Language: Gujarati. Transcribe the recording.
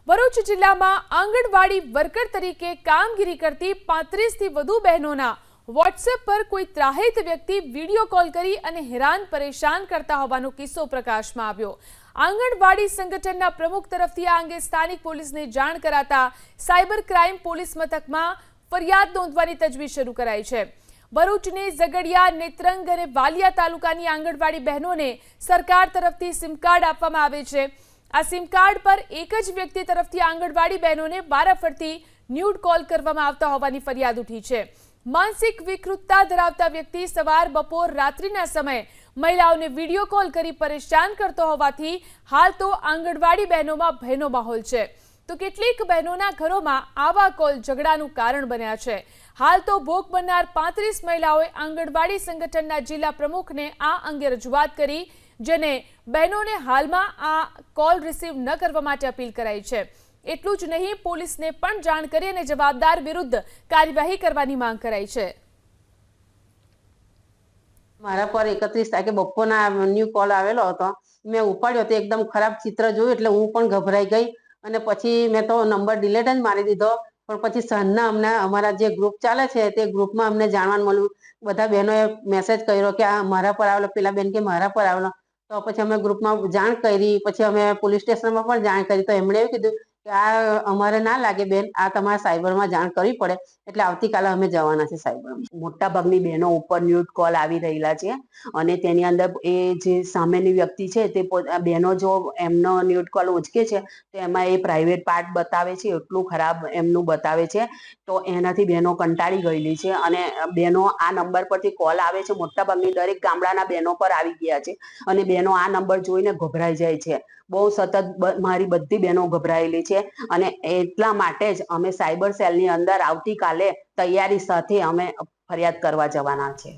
ભરૂચ જિલ્લામાં આંગણવાડી વર્કર તરીકે કામગીરી કરતી 35થી વધુ બહેનોના વોટ્સએપ પર કોઈ ત્રાહિત વ્યક્તિ વિડીયો કોલ કરી અને હેરાન પરેશાન કરતા હોવાનો કિસ્સો પ્રકાશમાં આવ્યો। આંગણવાડી સંગઠનના પ્રમુખ તરફથી આ અંગે સ્થાનિક પોલીસને જાણ કરાતા સાયબર ક્રાઇમ પોલીસ મથકમાં ફરિયાદ નોંધવાની તજવીજ શરૂ કરાઈ છે। ભરૂચની ઝઘડિયા, નેત્રંગ અને વાલિયા તાલુકાની આંગણવાડી બહેનોને સરકાર તરફથી સિમ કાર્ડ આપવામાં આવે છે। આ સિમ કાર્ડ પર એક જ વ્યક્તિ તરફથી આંગણવાડી બહેનોને વારાફરતી ન્યૂડ કોલ કરવામાં આવતા હોવાની ફરિયાદ ઉઠી છે। માનસિક વિકૃતતા ધરાવતા વ્યક્તિ સવાર, બપોર, રાત્રિના સમયે મહિલાઓને વિડીયો કોલ કરી પરેશાન કરતો હોવાથી હાલ તો આંગણવાડી બહેનોમાં ભયનો માહોલ છે। તો કેટલીક બહેનોના ઘરોમાં આવા કોલ ઝઘડાનું કારણ બન્યા છે। હાલ તો ભોગ બનનાર 35 મહિલાઓએ આંગણવાડી સંગઠનના જિલ્લા પ્રમુખને આ અંગે રજૂઆત કરી, જેને બહેનોને હાલમાં આ કોલ રિસીવ ન કરવા માટે અપીલ કરાઈ છે। એટલું જ નહીં, પોલીસને પણ જાણ કરી અને જવાબદાર વિરુદ્ધ કાર્યવાહી કરવાની માંગ કરાઈ છે। મારા પર 31 તારીખે બપોરના ન્યૂ કોલ આવેલો હતો। મેં ઉપાડ્યો તો એકદમ ખરાબ ચિત્ર જોયું એટલે હું પણ ગભરાઈ ગઈ અને પછી મેં તો નંબર ડિલીટ જ મારી દીધો। પણ પછી સાંજના અમને અમારા જે ગ્રુપ ચાલે છે તે ગ્રુપમાં અમને જાણવાનું મળ્યું, બધા બહેનોએ મેસેજ કર્યો કે આ મારા પર આવેલો, પેલા બેન કે મારા પર આવેલો। તો પછી અમે ગ્રુપમાં જાણ કરી, પછી અમે પોલીસ સ્ટેશનમાં પણ જાણ કરી, તો એમણે એવું કીધું કે આ અમારે ના લાગે બેન, આ તમારે સાયબરમાં જાણ કરવી પડે, એટલે આવતીકાલે અમે જવાના છે સાયબરમાં। મોટા ભાગની બહેનો ઉપર ન્યૂડ કોલ આવી રહેલા છે અને તેની અંદર એ જે સામેની વ્યક્તિ છે તે બહેનો જો એમનો ન્યૂડ કોલ ઉચકે છે તો એમાં એ પ્રાઇવેટ પાર્ટ બતાવે છે, એટલું ખરાબ એમનું બતાવે છે। તો એનાથી બહેનો કંટાળી ગયેલી છે અને બહેનો આ નંબર પરથી કોલ આવે છે, મોટા ભાગની દરેક ગામડાના બહેનો પર આવી ગયા છે અને બહેનો આ નંબર જોઈને ગભરાઈ જાય છે। બહુ સતત મારી બધી બહેનો ગભરાયેલી છે અને એટલા માટે જ અમે સાયબર સેલની અંદર આવતીકાલે તૈયારી સાથે અમે ફરિયાદ કરવા જવાના છે।